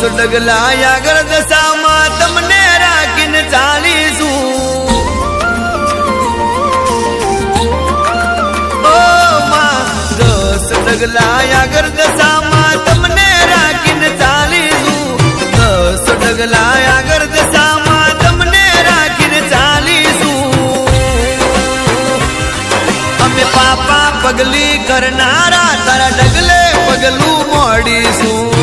ડગલા આગળ દશામાં તમને રાખીને ચાલીશું ઓ માં 10 ડગલા આગળ દશામાં તમને રાખીને ચાલીશું 10 ડગલા આગળ દશામાં તમને રાખીને ચાલીશું અમે પાપા પગલી કરનારા તારા ડગલે પગલું મોડીશું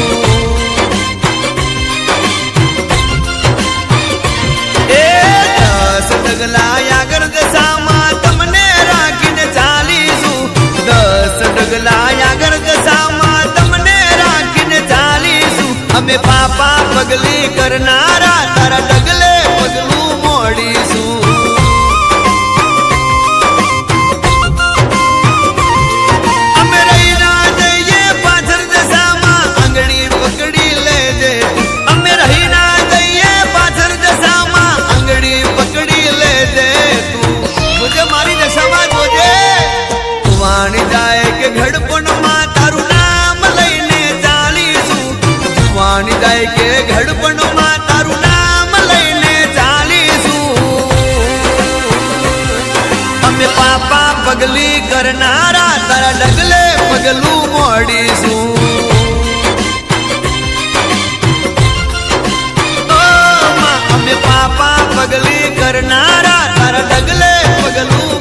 ડગલા આગળ દશામાં તમને રાખીને ચાલીશું 10 ડગલા આગળ દશામાં તમને રાખીને ચાલીશું અમે પાપા પગલી કરનારા તારા ડગલે પગલું મોડીશું અમે રહી ના જઈએ પાછળ દશામાં આંગળી પકડી લેજે અમે રહી ના જઈએ પાછળ દશામાં આંગળી પકડી મારી દશામાં જોજે વાણી જાય કે ઘડપણમાં તારું નામ લઈને ચાલીશું વાણી જાય કે ઘડપણમાં તારું નામ લઈને ચાલીશું અમે પાપા પગલી કરનારા તારા ડગલે પગલું મોડીશું અમે પાપા પગલી કરનારા તારા ડગલે પગલું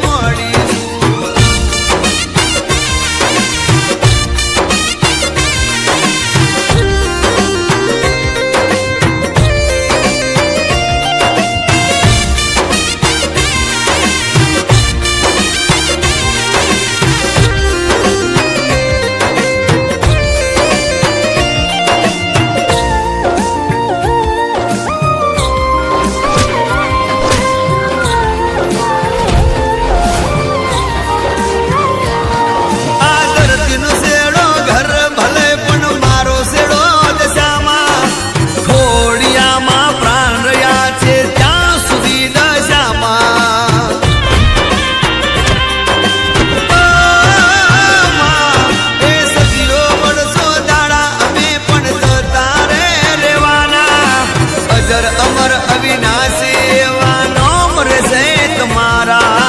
અમર અવિનાશી એવા નામ રહેશે તમારા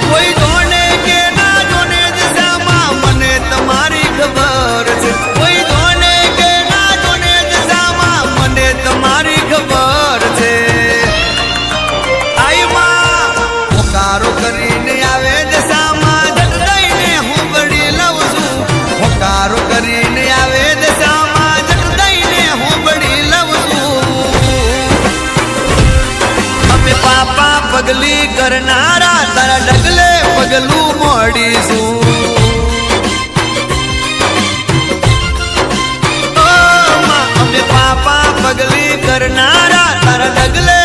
કોઈ જોને કે ના જોને દશામાં મને તમારી ખબર છે કોઈ જોને કે ના જોને દશામાં મને તમારી ખબર છે આઈમાં હોકારો કરીને આવે દશામાં જટ દઈને હું ગળી લઉં છું હોકારો કરીને આવે દશામાં પાપા પગલી કરનારા તારા ડગલે પગલું મોડીશું અમે પાપા પગલી કરનારા તારા ડગલે